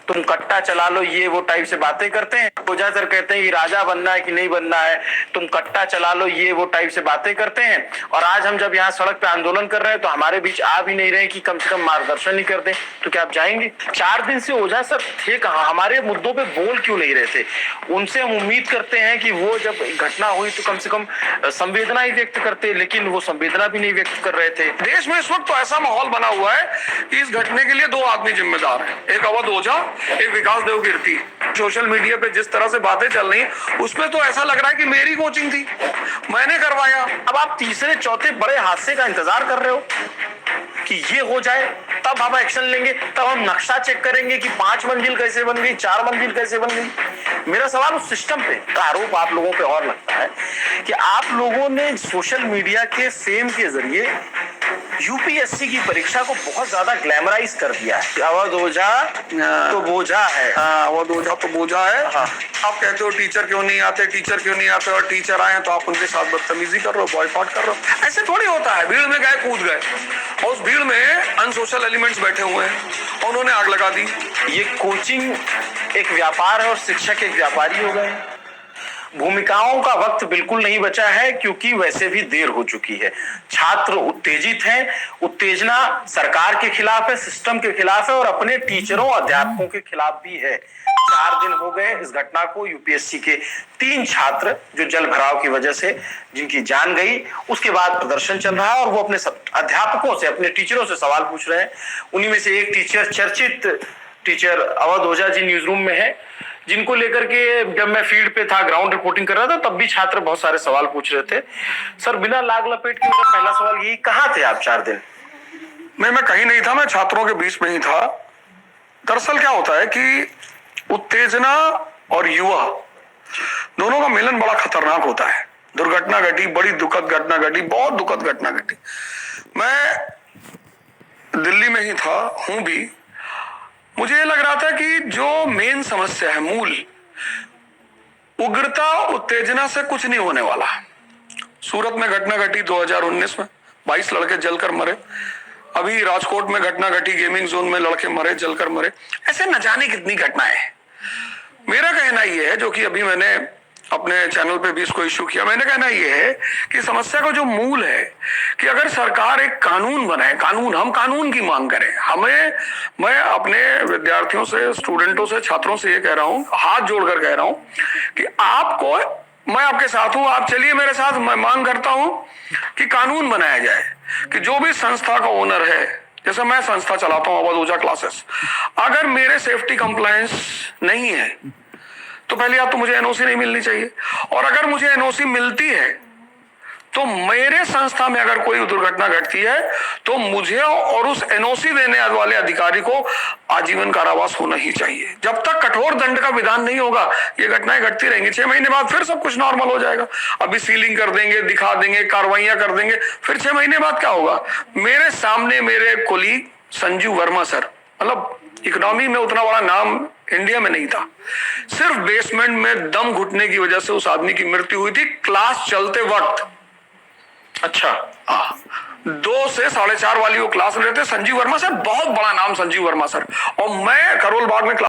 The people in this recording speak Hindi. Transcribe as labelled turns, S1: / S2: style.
S1: तुम कट्टा चला लो, ये वो टाइप से बातें करते हैं। ओझा सर कहते हैं कि राजा बनना है कि नहीं बनना है, तुम कट्टा चला लो, ये वो टाइप से बातें करते हैं। और आज हम जब यहाँ सड़क पे आंदोलन कर रहे हैं तो हमारे बीच आ भी नहीं रहे कि कम से कम मार्गदर्शन ही कर दें, तो क्या आप जाएंगे? 4 दिन से ओझा सर थे कहाँ, हमारे मुद्दों पे बोल क्यों नहीं रहे थे? उनसे हम उम्मीद करते हैं कि वो जब घटना हुई तो कम से कम संवेदना ही व्यक्त करते, लेकिन वो संवेदना भी नहीं व्यक्त कर रहे थे।
S2: देश में इस वक्त तो ऐसा माहौल बना हुआ है कि इस घटने के लिए 2 आदमी जिम्मेदार हैं, एक अवध ओझा, एक विकास देव कीर्ति। सोशल मीडिया पे जिस तरह से बातें चल रही हैं उसमें तो ऐसा लग रहा है कि मेरी कोचिंग थी, मैंने करवाया।
S1: अब आप तीसरे चौथे बड़े हादसे का इंतजार कर रहे हो कि ये हो जाए तब हम एक्शन लेंगे, तब हम नक्शा चेक करेंगे कि 5 मंजिल कैसे बन गई, 4 मंजिल कैसे बन गई। मेरा सवाल उस सिस्टम पे, आरोप आप लोगों पे और लगता है कि आप लोगों ने सोशल मीडिया के फेम के जरिए यूपीएससी की परीक्षा को बहुत ज्यादा ग्लैमराइज कर दिया है। अवध ओझा तो बोझा है।
S2: अवध ओझा तो बोझा है। आप कहते हो टीचर क्यों नहीं आते, टीचर क्यों नहीं आते, और टीचर आए तो आप उनके साथ बदतमीजी कर रहे हो, बॉयकॉट कर रहे हो। ऐसे थोड़ी होता है। भीड़ में गए, कूद गए, और उस भीड़ में अनसोशल एलिमेंट्स बैठे हुए हैं और उन्होंने आग लगा दी।
S1: ये कोचिंग एक व्यापार है और शिक्षक एक व्यापारी हो गए। भूमिकाओं का वक्त बिल्कुल नहीं बचा है क्योंकि वैसे भी देर हो चुकी है। छात्र उत्तेजित हैं, उत्तेजना सरकार के खिलाफ है, सिस्टम के खिलाफ है और अपने टीचरों अध्यापकों के खिलाफ भी है। 4 दिन हो गए इस घटना को। यूपीएससी के 3 छात्र जो जल भराव की वजह से जिनकी जान गई, उसके बाद प्रदर्शन चल रहा है और वो अपने अध्यापकों से, अपने टीचरों से सवाल पूछ रहे हैं। उन्हीं में से एक टीचर, चर्चित teacher Awadh Ojha ji news room में है, जिनको लेकर के जब मैं फील्ड पे था, ग्राउंड रिपोर्टिंग कर रहा था, तब भी छात्र बहुत सारे सवाल पूछ रहे थे। सर बिना लाग लपेट के मेरा पहला सवाल यही, कहाँ थे आप 4 दिन?
S2: मैं कहीं नहीं था, मैं छात्रों के बीच में ही था। दरअसल क्या होता है कि उत्तेजना और युवा दोनों का मिलन बड़ा खतरनाक होता है। दुर्घटना घटी, बड़ी दुखद घटना घटी, बहुत दुखद घटना घटी। मैं दिल्ली में ही था, हूं भी। मुझे लग रहा था कि जो मेन समस्या है, मूल उग्रता, उत्तेजना से कुछ नहीं होने वाला। सूरत में घटना घटी 2019 में, 22 लड़के जलकर मरे। अभी राजकोट में घटना घटी, गेमिंग जोन में लड़के मरे, जलकर मरे। ऐसे न जाने कितनी घटनाएं हैं। मेरा कहना यह है, जो कि अभी मैंने अपने चैनल पे भी इसको इश्यू किया, मैंने कहना यह है कि समस्या का जो मूल है कि अगर सरकार एक कानून बनाए, हम कानून की मांग करें। मैं अपने विद्यार्थियों से, स्टूडेंटों से, छात्रों से ये कह रहा हूं, हाथ जोड़कर कह रहा हूं कि आपको, मैं आपके साथ हूं, आप चलिए मेरे साथ। मैं मांग करता हूं कि कानून बनाया जाए कि जो भी संस्था का ओनर है, जैसे मैं संस्था चलाता हूं अवध ओझा क्लासेस, अगर मेरे सेफ्टी कंप्लायंस नहीं है तो पहले आप तो मुझे एनओसी नहीं मिलनी चाहिए, और अगर मुझे एनओसी मिलती है तो मेरे संस्था में अगर कोई दुर्घटना घटती है तो मुझे और उस एनओसी देने वाले अधिकारी को आजीवन कारावास होना ही चाहिए। जब तक कठोर दंड का विधान नहीं होगा ये घटनाएं घटती रहेंगी। 6 महीने बाद फिर सब कुछ नॉर्मल हो जाएगा। अभी सीलिंग कर देंगे, दिखा देंगे, कार्रवाइयां कर देंगे, फिर 6 महीने बाद क्या होगा? मेरे सामने मेरे कोलीग संजीव वर्मा सर, मतलब इकोनॉमी में उतना बड़ा नाम इंडिया में नहीं था, सिर्फ बेसमेंट में दम घुटने की वजह से उस आदमी की मृत्यु हुई थी क्लास चलते वक्त। अच्छा, 2 से 4:30 वाली वो क्लास लेते। संजीव वर्मा सर, बहुत बड़ा नाम संजीव वर्मा सर, और मैं करोल बाग में